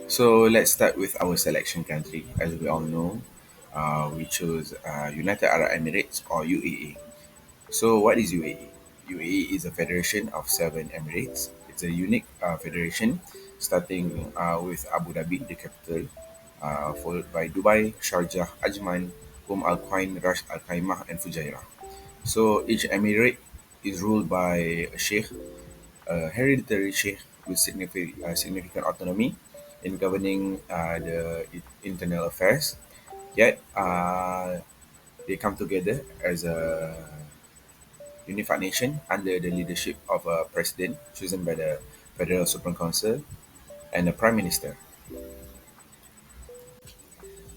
So let's start with our selection country. As we all know, we chose United Arab Emirates or UAE. So what is UAE? UAE is a federation of seven emirates. It's a unique federation starting with Abu Dhabi, the capital, followed by Dubai, Sharjah, Ajman, Al Quain, Ras Al Khaimah, and Fujairah. So each emirate is ruled by a sheikh, a hereditary sheikh with significant autonomy in governing the internal affairs. Yet they come together as a unified nation under the leadership of a president chosen by the Federal Supreme Council and a prime minister.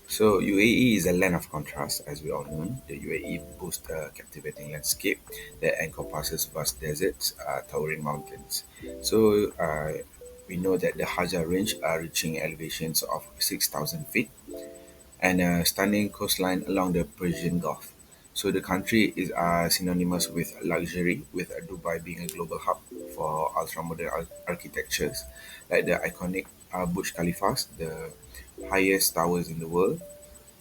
So UAE is a land of contrast, as we all know. The UAE boasts a captivating landscape that encompasses vast deserts, towering mountains. So we know that the Hajar Range are reaching elevations of 6,000 feet and a stunning coastline along the Persian Gulf. So the country is synonymous with luxury, with Dubai being a global hub for ultra-modern architectures, like the iconic Burj Khalifas, the highest towers in the world,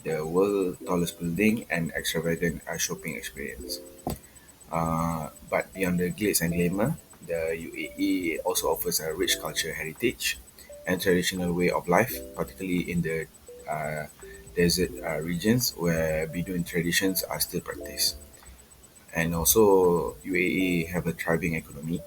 the world's tallest building, and extravagant shopping experience. But beyond the glitz and glamour, the UAE also offers a rich cultural heritage and traditional way of life, particularly in the uh, desert regions where Bedouin traditions are still practiced. And also, UAE have a thriving economy.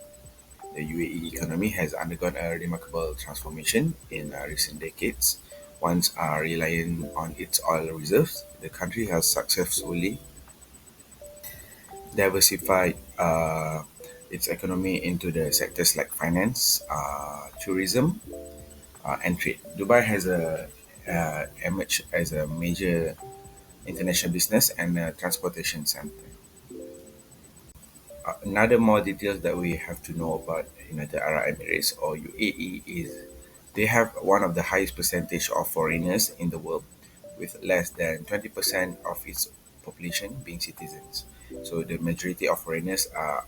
The UAE economy has undergone a remarkable transformation in recent decades. Once relying on its oil reserves, the country has successfully diversified its economy into the sectors like finance, tourism, and trade. Dubai has emerged as a major international business and transportation center. Another more details that we have to know about United Arab Emirates or UAE is they have one of the highest percentage of foreigners in the world, with less than 20% of its population being citizens. So the majority of foreigners are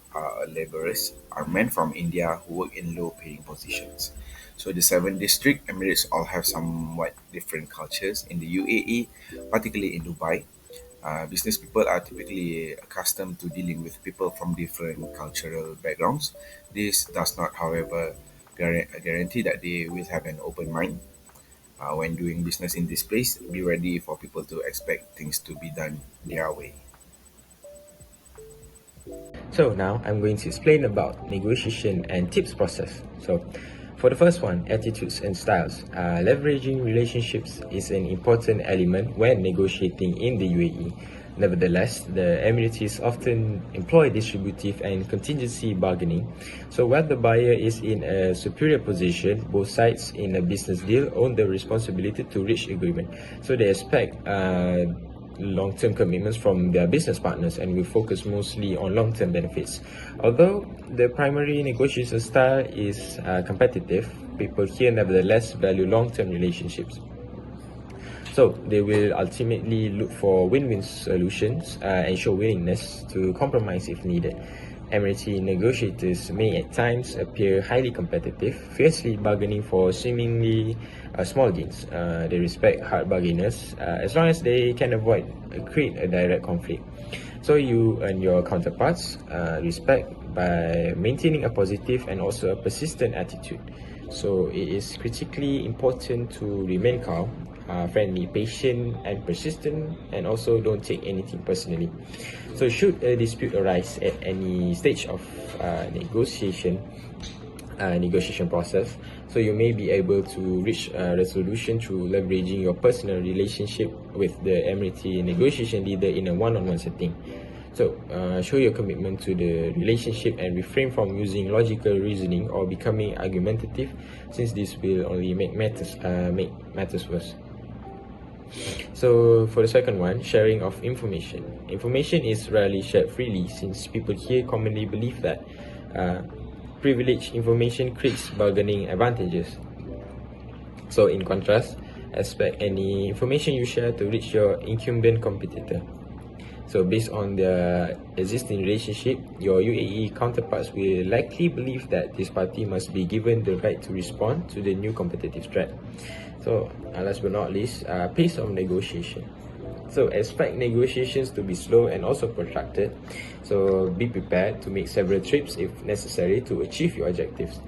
laborers, are men from India who work in low-paying positions. So the seven district emirates all have somewhat different cultures in the UAE, particularly in Dubai. Business people are typically accustomed to dealing with people from different cultural backgrounds. This does not, however, guarantee that they will have an open mind. When doing business in this place, be ready for people to expect things to be done their way. So now I'm going to explain about negotiation and tips process. So for the first one, attitudes and styles. Leveraging relationships is an important element when negotiating in the UAE. Nevertheless, the Emirates often employ distributive and contingency bargaining. So while the buyer is in a superior position, both sides in a business deal own the responsibility to reach agreement. So they expect long-term commitments from their business partners and will focus mostly on long-term benefits. Although the primary negotiation style is competitive, people here nevertheless value long-term relationships. So they will ultimately look for win-win solutions and show willingness to compromise if needed. Emirati negotiators may at times appear highly competitive, fiercely bargaining for seemingly small gains. They respect hard bargainers as long as they can avoid create a direct conflict. So you and your counterparts respect by maintaining a positive and also a persistent attitude. So it is critically important to remain calm, friendly, patient, and persistent, and also don't take anything personally. So, should a dispute arise at any stage of negotiation process, so you may be able to reach a resolution through leveraging your personal relationship with the Emirati negotiation leader in a one-on-one setting. So, show your commitment to the relationship and refrain from using logical reasoning or becoming argumentative, since this will only make matters worse. So for the second one, sharing of information. Information is rarely shared freely since people here commonly believe that uh, privileged information creates bargaining advantages. So in contrast, expect any information you share to reach your incumbent competitor. So based on the existing relationship, your UAE counterparts will likely believe that this party must be given the right to respond to the new competitive threat. So last but not least, pace of negotiation. So expect negotiations to be slow and also protracted. So be prepared to make several trips if necessary to achieve your objectives.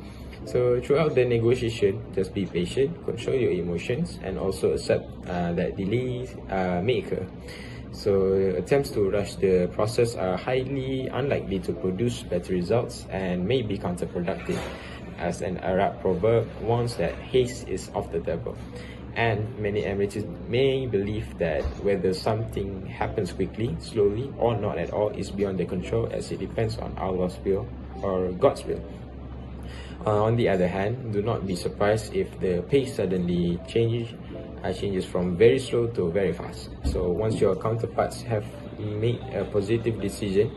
So throughout the negotiation, just be patient, control your emotions, and also accept that delays may occur. So attempts to rush the process are highly unlikely to produce better results and may be counterproductive, as an Arab proverb warns that haste is off the table. And many Emiratis may believe that whether something happens quickly, slowly, or not at all is beyond their control, as it depends on Allah's will or God's will. On the other hand, do not be surprised if the pace suddenly changes from very slow to very fast. So once your counterparts have made a positive decision,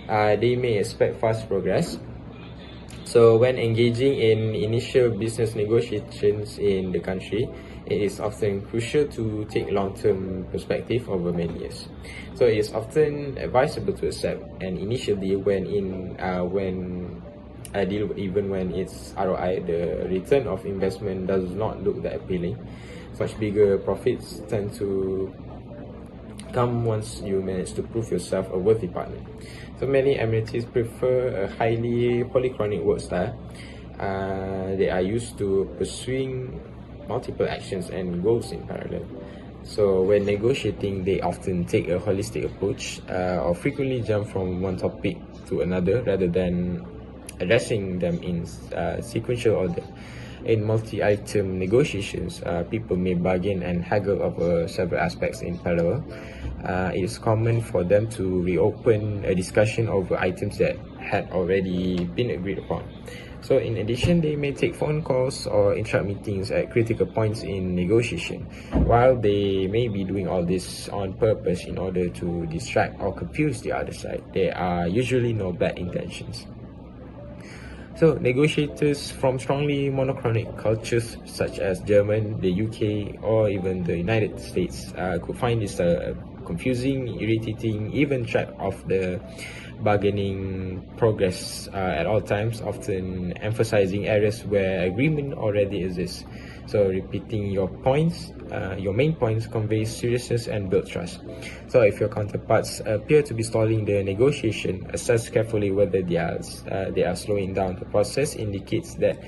they may expect fast progress. So when engaging in initial business negotiations in the country, it is often crucial to take long-term perspective over many years. So it is often advisable to accept an initial deal when a deal, even when its ROI, the return of investment, does not look that appealing. Much bigger profits tend to come once you manage to prove yourself a worthy partner. So many Emiratis prefer a highly polychronic work style. They are used to pursuing multiple actions and goals in parallel. So when negotiating, they often take a holistic approach or frequently jump from one topic to another rather than addressing them in sequential order. In multi-item negotiations, people may bargain and haggle over several aspects in parallel. It is common for them to reopen a discussion over items that had already been agreed upon. So in addition, they may take phone calls or interrupt meetings at critical points in negotiation. While they may be doing all this on purpose in order to distract or confuse the other side, there are usually no bad intentions. So negotiators from strongly monochronic cultures such as German, the UK, or even the United States could find this confusing, irritating, even track of the bargaining progress at all times, often emphasizing areas where agreement already exists. So repeating your points, your main points, conveys seriousness and build trust. So if your counterparts appear to be stalling the negotiation, assess carefully whether they are slowing down the process, indicates that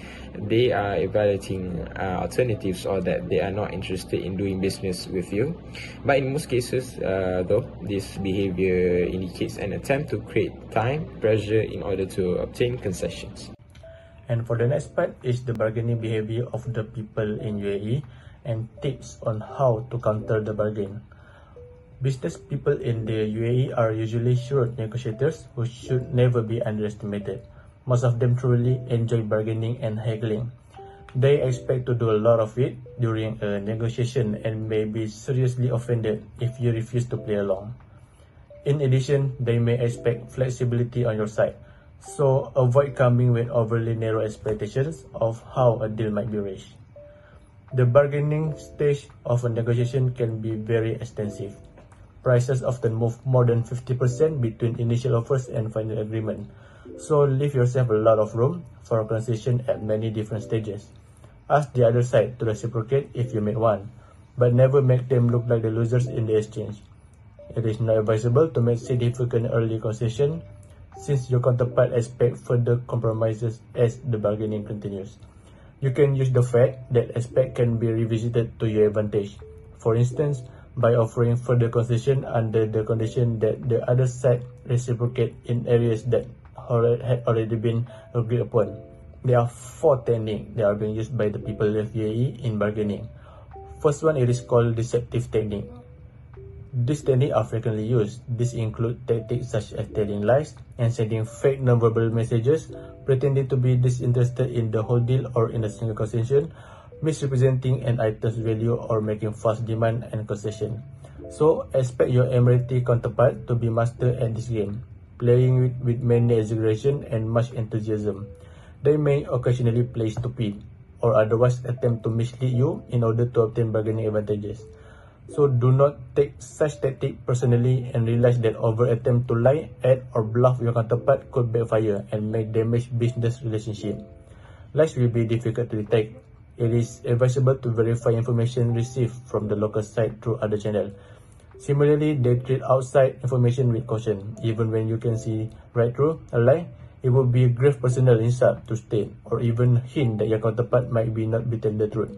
they are evaluating alternatives or that they are not interested in doing business with you. But in most cases, though, this behavior indicates an attempt to create time pressure in order to obtain concessions. And for the next part is the bargaining behavior of the people in UAE and tips on how to counter the bargain. Business people in the UAE are usually shrewd negotiators who should never be underestimated. Most of them truly enjoy bargaining and haggling. They expect to do a lot of it during a negotiation and may be seriously offended if you refuse to play along. In addition, they may expect flexibility on your side. So avoid coming with overly narrow expectations of how a deal might be reached. The bargaining stage of a negotiation can be very extensive. Prices often move more than 50% between initial offers and final agreement. So leave yourself a lot of room for a concession at many different stages. Ask the other side to reciprocate if you make one, but never make them look like the losers in the exchange. It is not advisable to make significant early concession since your counterpart expect further compromises as the bargaining continues. You can use the fact that aspect can be revisited to your advantage. For instance, by offering further concession under the condition that the other side reciprocate in areas that had already been agreed upon. There are 4 techniques that are being used by the people of UAE in bargaining. First one, it is called deceptive technique. These techniques are frequently used. These include tactics such as telling lies and sending fake non-verbal messages, pretending to be disinterested in the whole deal or in a single concession, misrepresenting an item's value, or making false demand and concession. So expect your Emirati counterpart to be master at this game, playing with many exaggeration and much enthusiasm. They may occasionally play stupid or otherwise attempt to mislead you in order to obtain bargaining advantages. So do not take such tactic personally and realize that over attempt to lie, add or bluff your counterpart could backfire and may damage business relationship. Lies will be difficult to detect. It is advisable to verify information received from the local site through other channels. Similarly, they treat outside information with caution. Even when you can see right through a lie, it would be a grave personal insult to state or even hint that your counterpart might be not be telling the truth.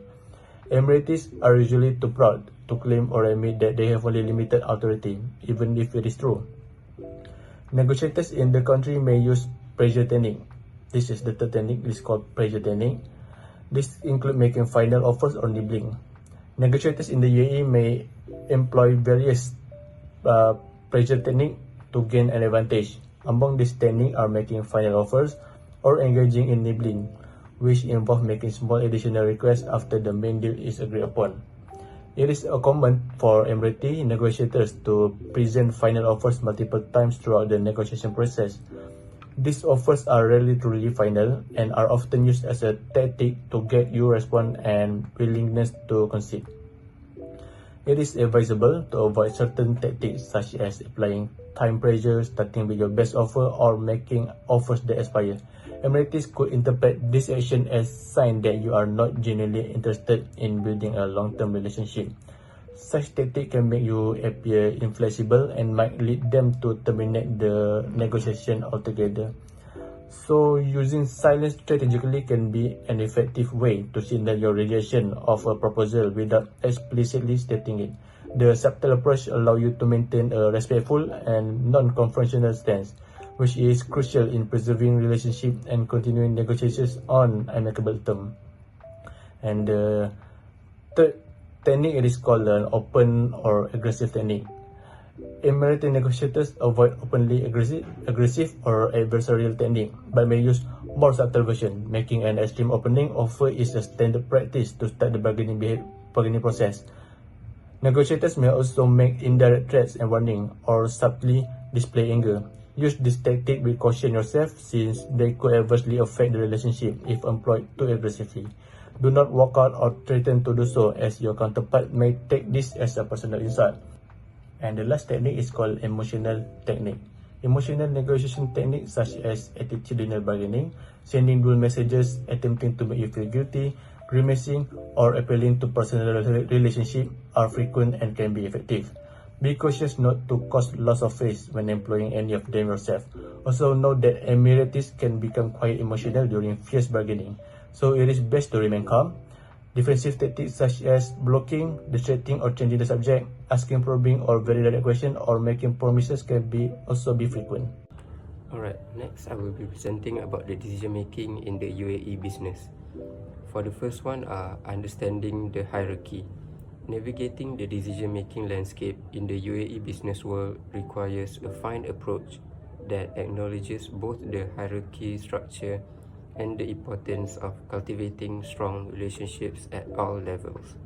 Emeritus are usually too proud to claim or admit that they have only limited authority, even if it is true. Negotiators in the country may use pressure technique. This is the third technique, it is called pressure technique. This includes making final offers or nibbling. Negotiators in the UAE may employ various pressure techniques to gain an advantage. Among these techniques are making final offers or engaging in nibbling, which involve making small additional requests after the main deal is agreed upon. It is common for Emirati negotiators to present final offers multiple times throughout the negotiation process. These offers are rarely truly final and are often used as a tactic to get your response and willingness to concede. It is advisable to avoid certain tactics such as applying time pressure, starting with your best offer, or making offers that expire. Emeritus could interpret this action as sign that you are not genuinely interested in building a long-term relationship. Such tactic can make you appear inflexible and might lead them to terminate the negotiation altogether. So, using silence strategically can be an effective way to signal your rejection of a proposal without explicitly stating it. The subtle approach allows you to maintain a respectful and non-confrontational stance, which is crucial in preserving relationship and continuing negotiations on amicable terms. And the third technique, it is called an open or aggressive technique. Emirati negotiators avoid openly aggressive or adversarial technique, but may use more subtle version. Making an extreme opening offer is a standard practice to start the bargaining process. Negotiators may also make indirect threats and warning or subtly display anger. Use this tactic with caution yourself, since they could adversely affect the relationship if employed too aggressively. Do not walk out or threaten to do so, as your counterpart may take this as a personal insult. And the last technique is called emotional technique. Emotional negotiation techniques such as attitudinal bargaining, sending dual messages, attempting to make you feel guilty, grimacing, or appealing to personal relationship are frequent and can be effective. Be cautious not to cause loss of face when employing any of them yourself. Also note that Emiratis can become quite emotional during fierce bargaining, so it is best to remain calm. Defensive tactics such as blocking, distracting or changing the subject, asking probing or very direct questions, or making promises can also be frequent. Alright, next I will be presenting about the decision making in the UAE business. For the first one, understanding the hierarchy. Navigating the decision-making landscape in the UAE business world requires a fine approach that acknowledges both the hierarchy structure and the importance of cultivating strong relationships at all levels.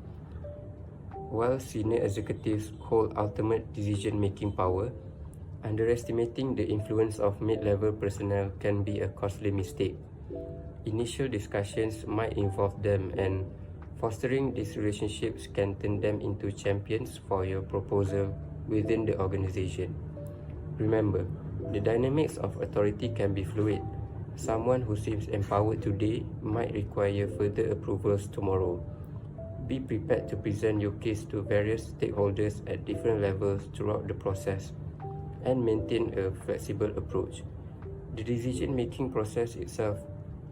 While senior executives hold ultimate decision-making power, underestimating the influence of mid-level personnel can be a costly mistake. Initial discussions might involve them, and fostering these relationships can turn them into champions for your proposal within the organization. Remember, the dynamics of authority can be fluid. Someone who seems empowered today might require further approvals tomorrow. Be prepared to present your case to various stakeholders at different levels throughout the process, and maintain a flexible approach. The decision-making process itself,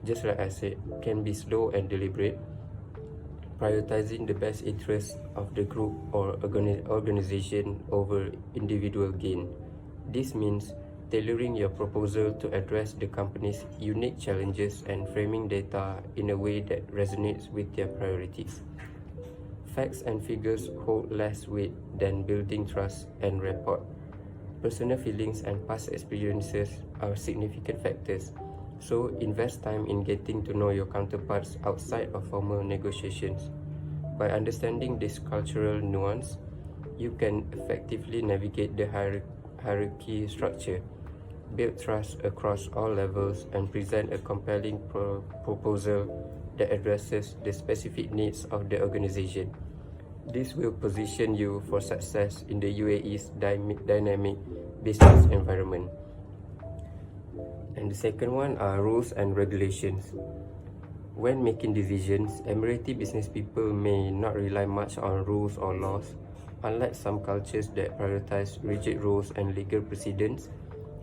just like I said, can be slow and deliberate, prioritizing the best interests of the group or organization over individual gain. This means tailoring your proposal to address the company's unique challenges and framing data in a way that resonates with their priorities. Facts and figures hold less weight than building trust and rapport. Personal feelings and past experiences are significant factors, so invest time in getting to know your counterparts outside of formal negotiations. By understanding this cultural nuance, you can effectively navigate the hierarchy structure, build trust across all levels, and present a compelling proposal that addresses the specific needs of the organization. This will position you for success in the UAE's dynamic business environment. And the second one are rules and regulations. When making decisions, Emirati business people may not rely much on rules or laws. Unlike some cultures that prioritize rigid rules and legal precedents,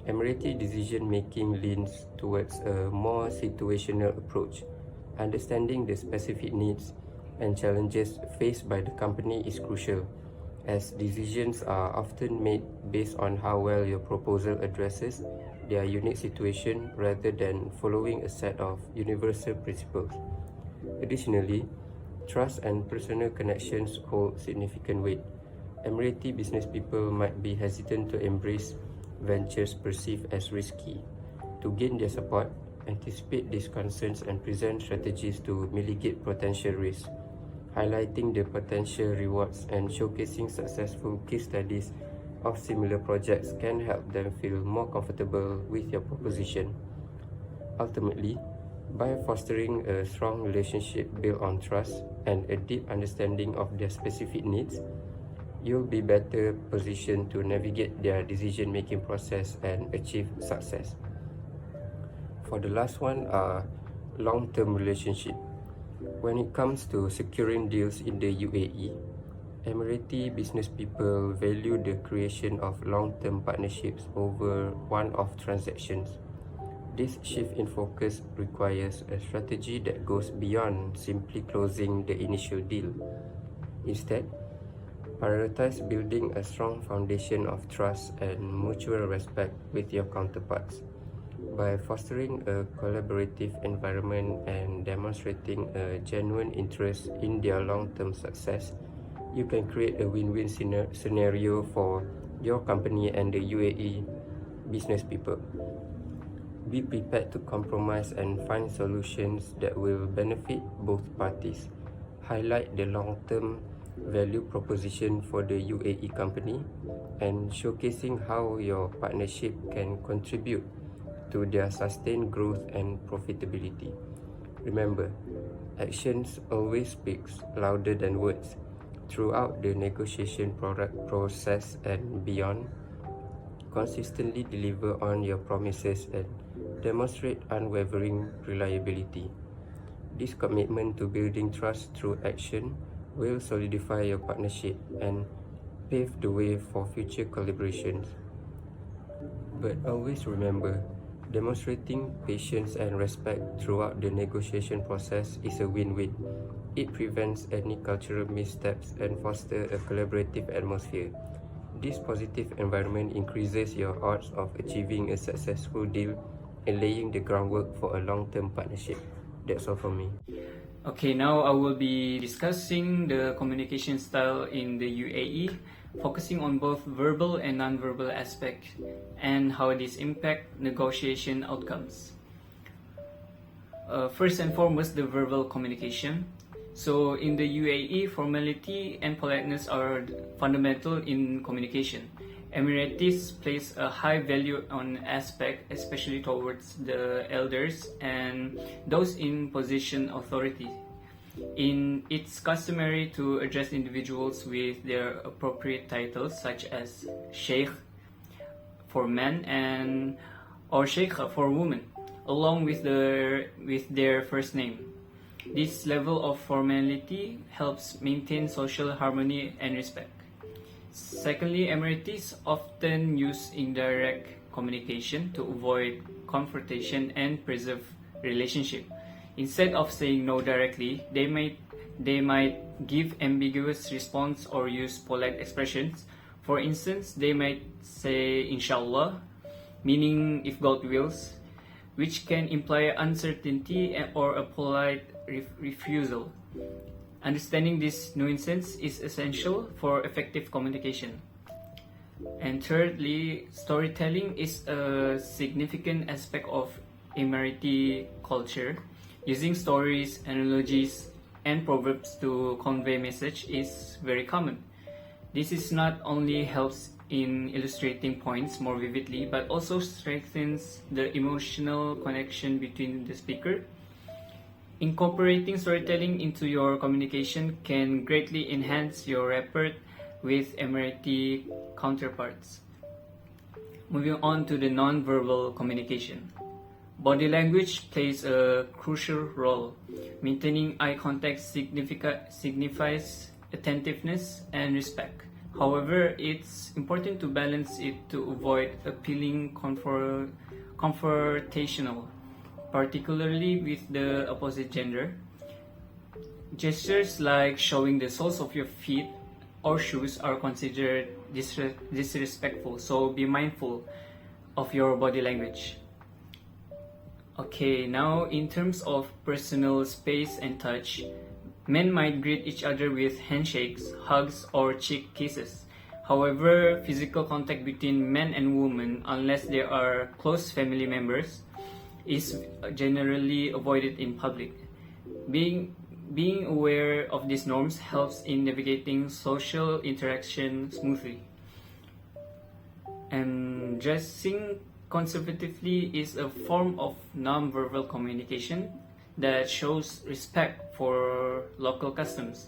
Emirati decision-making leans towards a more situational approach. Understanding the specific needs and challenges faced by the company is crucial, as decisions are often made based on how well your proposal addresses their unique situation rather than following a set of universal principles. Additionally, trust and personal connections hold significant weight. Emirati business people might be hesitant to embrace ventures perceived as risky. To gain their support, anticipate these concerns and present strategies to mitigate potential risks. Highlighting the potential rewards and showcasing successful case studies of similar projects can help them feel more comfortable with your proposition. Ultimately, by fostering a strong relationship built on trust and a deep understanding of their specific needs, you'll be better positioned to navigate their decision-making process and achieve success. For the last one are long-term relationship. When it comes to securing deals in the UAE, Emirati business people value the creation of long-term partnerships over one-off transactions. This shift in focus requires a strategy that goes beyond simply closing the initial deal. Instead, prioritize building a strong foundation of trust and mutual respect with your counterparts. By fostering a collaborative environment and demonstrating a genuine interest in their long-term success, you can create a win-win scenario for your company and the UAE business people. Be prepared to compromise and find solutions that will benefit both parties. Highlight the long-term value proposition for the UAE company and showcasing how your partnership can contribute to their sustained growth and profitability. Remember, actions always speaks louder than words. Throughout the negotiation process and beyond, consistently deliver on your promises and demonstrate unwavering reliability. This commitment to building trust through action will solidify your partnership and pave the way for future collaborations. But always remember, demonstrating patience and respect throughout the negotiation process is a win-win. It prevents any cultural missteps and fosters a collaborative atmosphere. This positive environment increases your odds of achieving a successful deal and laying the groundwork for a long-term partnership. That's all from me. Okay, now I will be discussing the communication style in the UAE, focusing on both verbal and non-verbal aspects and how this impact negotiation outcomes. First and foremost, the verbal communication. So in the UAE, formality and politeness are fundamental in communication. Emiratis place a high value on aspect, especially towards the elders and those in position authority. It's customary to address individuals with their appropriate titles, such as Sheikh for men and or Sheikha for women, along with their first name. This level of formality helps maintain social harmony and respect. Secondly, Emiratis often use indirect communication to avoid confrontation and preserve relationship. Instead of saying no directly, they might give ambiguous response or use polite expressions. For instance, they might say inshallah, meaning if God wills, which can imply uncertainty or a polite refusal. Understanding this nuance is essential for effective communication. And thirdly, storytelling is a significant aspect of Emirati culture. Using stories, analogies, and proverbs to convey message is very common. This is not only helps in illustrating points more vividly, but also strengthens the emotional connection between the speaker Incorporating storytelling into your communication can greatly enhance your rapport with Emirati counterparts. Moving on to the non-verbal communication. Body language plays a crucial role. Maintaining eye contact signifies attentiveness and respect. However, it's important to balance it to avoid appealing confrontational, particularly with the opposite gender. Gestures like showing the soles of your feet or shoes are considered disrespectful, so be mindful of your body language. Okay, now in terms of personal space and touch, men might greet each other with handshakes, hugs, or cheek kisses. However, physical contact between men and women, unless they are close family members, is generally avoided in public. Being aware of these norms helps in navigating social interaction smoothly. And dressing conservatively is a form of non-verbal communication that shows respect for local customs.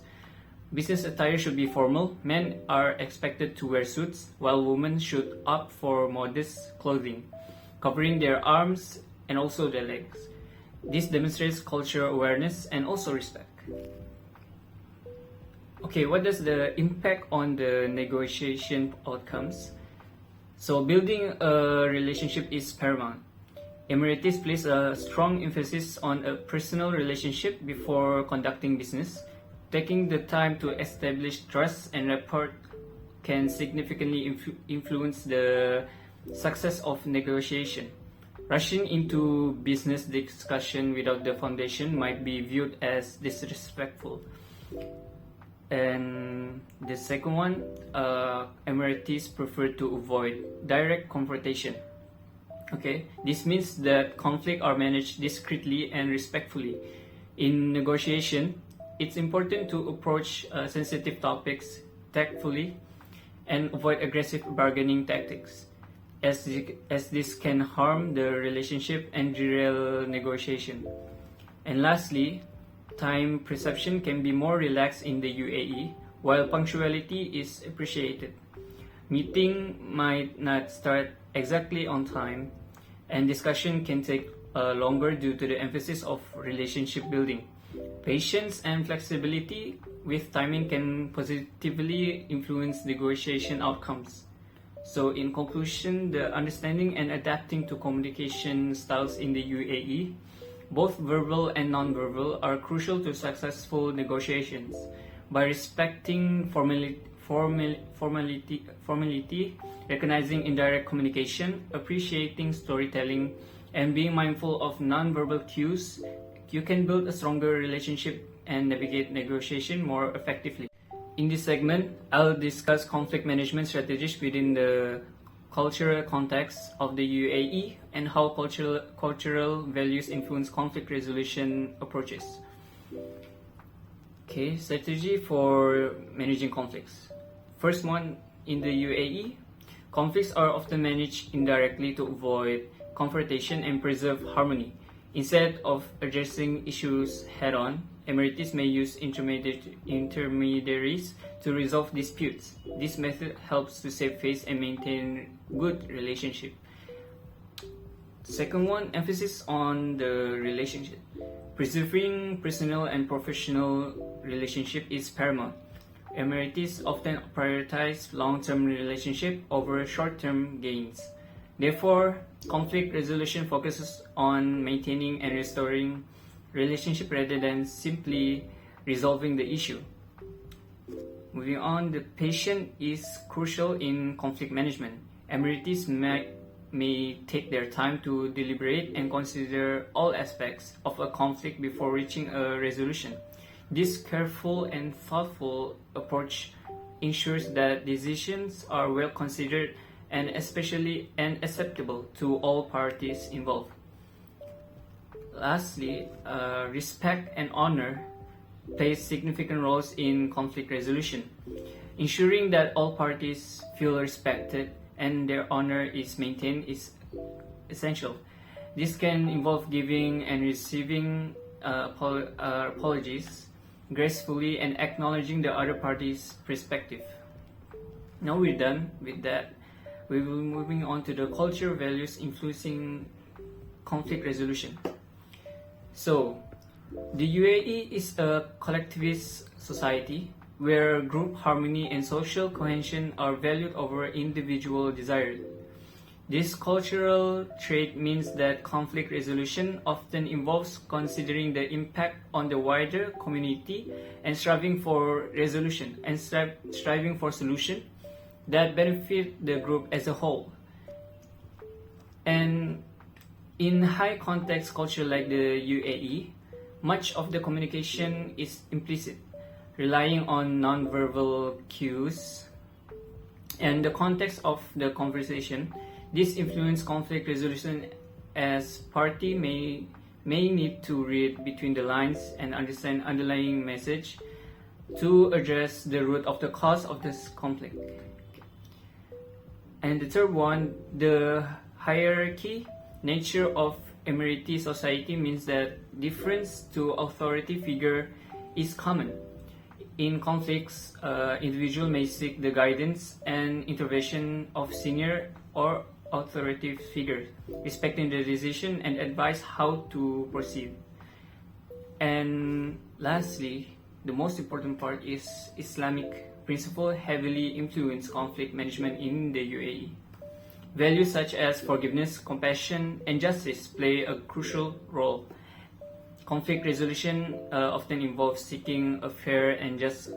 Business attire should be formal. Men are expected to wear suits, while women should opt for modest clothing, covering their arms and also their legs. This demonstrates cultural awareness and also respect. Okay, what does the impact on the negotiation outcomes? So building a relationship is paramount. Emiratis place a strong emphasis on a personal relationship before conducting business. Taking the time to establish trust and rapport can significantly influence the success of negotiation. Rushing into business discussion without the foundation might be viewed as disrespectful. And the second one, Emiratis prefer to avoid direct confrontation. Okay, this means that conflict are managed discreetly and respectfully. In negotiation, it's important to approach sensitive topics tactfully and avoid aggressive bargaining tactics, as this can harm the relationship and derail negotiation. And lastly, time perception can be more relaxed in the UAE, while punctuality is appreciated. Meeting might not start exactly on time, and discussion can take longer due to the emphasis of relationship building. Patience and flexibility with timing can positively influence negotiation outcomes. So in conclusion, the understanding and adapting to communication styles in the UAE, both verbal and non-verbal, are crucial to successful negotiations. By respecting formality, recognizing indirect communication, appreciating storytelling, and being mindful of non-verbal cues, you can build a stronger relationship and navigate negotiation more effectively. In this segment, I'll discuss conflict management strategies within the cultural context of the UAE and how cultural values influence conflict resolution approaches. Okay, strategy for managing conflicts. First one, in the UAE, conflicts are often managed indirectly to avoid confrontation and preserve harmony. Instead of addressing issues head-on, Emiratis may use intermediaries to resolve disputes. This method helps to save face and maintain good relationship. Second one, emphasis on the relationship. Preserving personal and professional relationship is paramount. Emiratis often prioritize long-term relationship over short-term gains. Therefore, conflict resolution focuses on maintaining and restoring relationship rather than simply resolving the issue. Moving on, the patient is crucial in conflict management. Emiratis may take their time to deliberate and consider all aspects of a conflict before reaching a resolution. This careful and thoughtful approach ensures that decisions are well considered and especially and acceptable to all parties involved. Lastly, respect and honor play significant roles in conflict resolution. Ensuring that all parties feel respected and their honor is maintained is essential. This can involve giving and receiving apologies gracefully and acknowledging the other party's perspective. Now we're done with that. We will be moving on to the culture values influencing conflict resolution. So, the UAE is a collectivist society where group harmony and social cohesion are valued over individual desire. This cultural trait means that conflict resolution often involves considering the impact on the wider community and striving for resolution and striving for solution that benefit the group as a whole. And in high context culture like the UAE, much of the communication is implicit, relying on nonverbal cues and the context of the conversation. This influences conflict resolution as party may need to read between the lines and understand underlying message to address the root of the cause of this conflict. And the third one, the hierarchy nature of Emirati society means that difference to authority figure is common. In conflicts, individual may seek the guidance and intervention of senior or authority figures, respecting the decision and advise how to proceed. And lastly, the most important part is Islamic principle heavily influence conflict management in the UAE. Values such as forgiveness, compassion, and justice play a crucial role. Conflict resolution often involves seeking a fair and just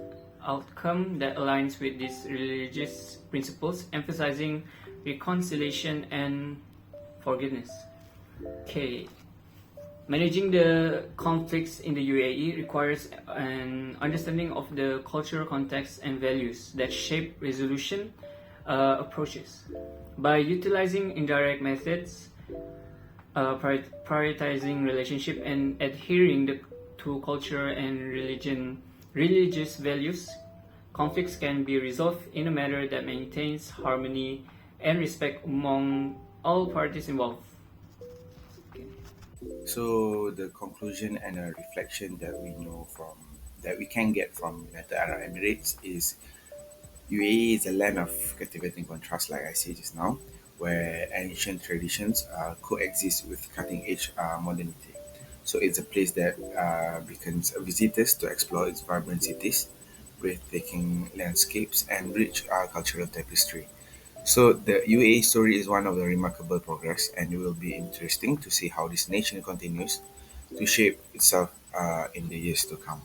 outcome that aligns with these religious principles, emphasizing reconciliation and forgiveness. Okay, managing the conflicts in the UAE requires an understanding of the cultural context and values that shape resolution approaches. By utilizing indirect methods, prioritizing relationship, and adhering to culture and religious values, conflicts can be resolved in a manner that maintains harmony and respect among all parties involved. Okay. So the conclusion and a reflection that we can get from United Arab Emirates is UAE is a land of captivating contrast, like I said just now, where ancient traditions coexist with cutting edge modernity. So it's a place that beckons visitors to explore its vibrant cities, breathtaking landscapes, and rich cultural tapestry. So the UAE story is one of the remarkable progress, and it will be interesting to see how this nation continues to shape itself in the years to come.